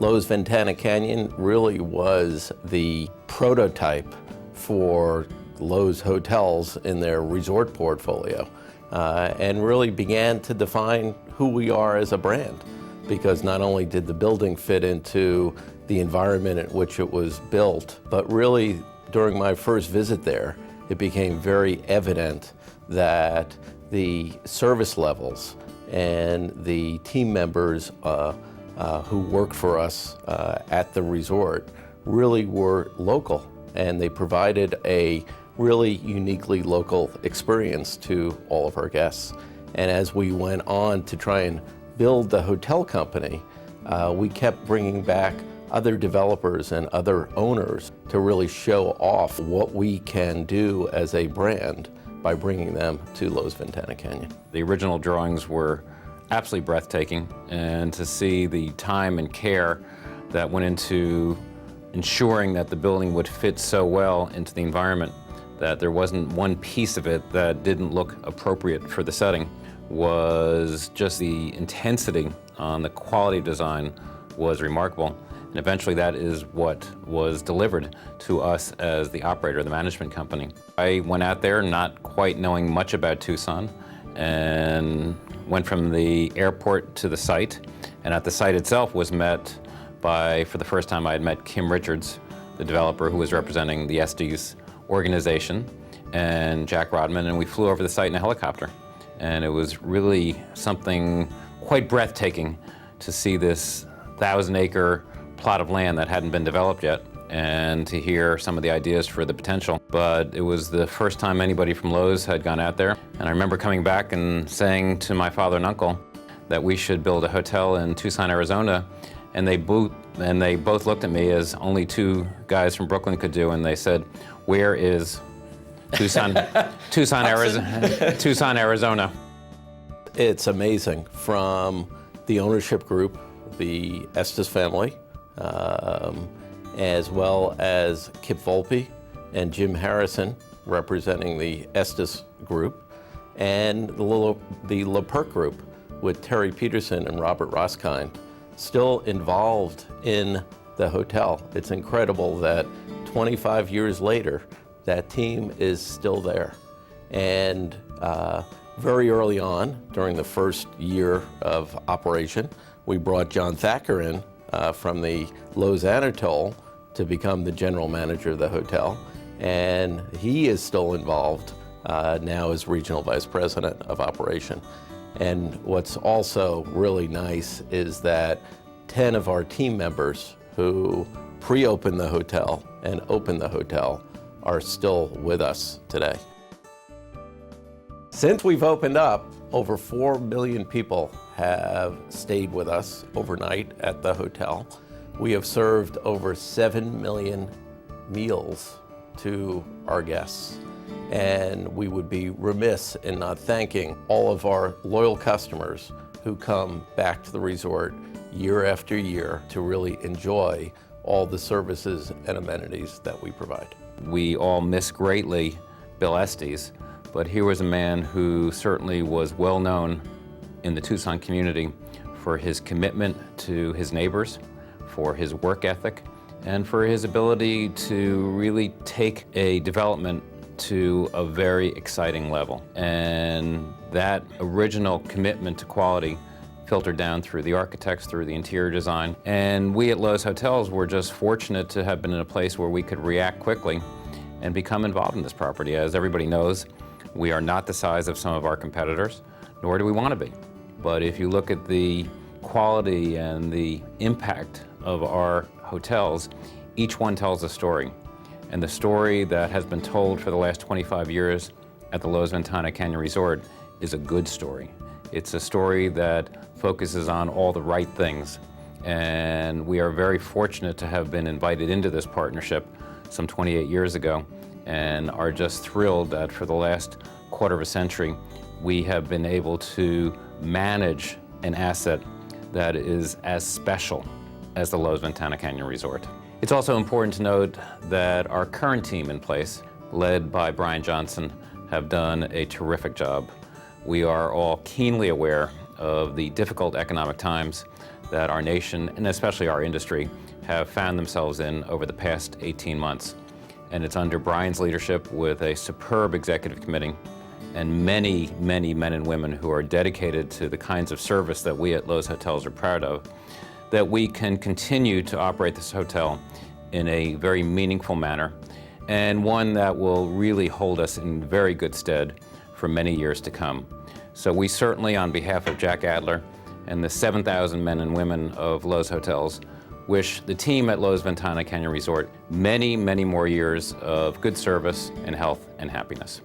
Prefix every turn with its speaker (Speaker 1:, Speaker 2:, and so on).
Speaker 1: Loews Ventana Canyon really was the prototype for Loews hotels in their resort portfolio, and really began to define who we are as a brand, because not only did the building fit into the environment in which it was built, but really during my first visit there, it became very evident that the service levels and the team members who work for us at the resort really were local, and they provided a really uniquely local experience to all of our guests. And as we went on to try and build the hotel company, we kept bringing back other developers and other owners to really show off what we can do as a brand by bringing them to Loews Ventana Canyon.
Speaker 2: The original drawings were absolutely breathtaking, and to see the time and care that went into ensuring that the building would fit so well into the environment, that there wasn't one piece of it that didn't look appropriate for the setting, was just the intensity on the quality of design was remarkable. And eventually that is what was delivered to us as the operator, the management company. I went out there not quite knowing much about Tucson, and went from the airport to the site, and at the site itself was met by, for the first time I had met Kim Richards, the developer who was representing the Estes organization, and Jack Rodman, and we flew over the site in a helicopter. And it was really something quite breathtaking to see this 1,000-acre plot of land that hadn't been developed yet, and to hear some of the ideas for the potential. But it was the first time anybody from Loews had gone out there, and I remember coming back and saying to my father and uncle that we should build a hotel in Tucson, Arizona, and they both looked at me as only two guys from Brooklyn could do, and they said, "Where is Tucson, Tucson, Arizona?"
Speaker 1: It's amazing, from the ownership group, the Estes family, as well as Kip Volpe and Jim Harrison, representing the Estes group, and the LaPerk group with Terry Peterson and Robert Roskind, still involved in the hotel. It's incredible that 25 years later, that team is still there. And very early on, during the first year of operation, we brought John Thacker in from the Loews Anatole to become the general manager of the hotel. And he is still involved now as regional vice president of operation. And what's also really nice is that 10 of our team members who pre-opened the hotel and opened the hotel are still with us today. Since we've opened up, over 4 million people have stayed with us overnight at the hotel. We have served over 7 million meals to our guests. And we would be remiss in not thanking all of our loyal customers who come back to the resort year after year to really enjoy all the services and amenities that we provide.
Speaker 2: We all miss greatly Bill Estes, but here was a man who certainly was well known in the Tucson community for his commitment to his neighbors, for his work ethic, and for his ability to really take a development to a very exciting level. And that original commitment to quality filtered down through the architects, through the interior design. And we at Loews Hotels were just fortunate to have been in a place where we could react quickly and become involved in this property. As everybody knows, we are not the size of some of our competitors, nor do we want to be. But if you look at the quality and the impact of our hotels, each one tells a story. And the story that has been told for the last 25 years at the Loews Ventana Canyon Resort is a good story. It's a story that focuses on all the right things. And we are very fortunate to have been invited into this partnership some 28 years ago, and are just thrilled that for the last quarter of a century, we have been able to manage an asset that is as special as the Loews Ventana Canyon Resort. It's also important to note that our current team in place, led by Brian Johnson, have done a terrific job. We are all keenly aware of the difficult economic times that our nation, and especially our industry, have found themselves in over the past 18 months. And it's under Brian's leadership, with a superb executive committee and many, many men and women who are dedicated to the kinds of service that we at Loews Hotels are proud of, that we can continue to operate this hotel in a very meaningful manner, and one that will really hold us in very good stead for many years to come. So we certainly, on behalf of Jack Adler and the 7,000 men and women of Loews Hotels, wish the team at Loews Ventana Canyon Resort many, many more years of good service and health and happiness.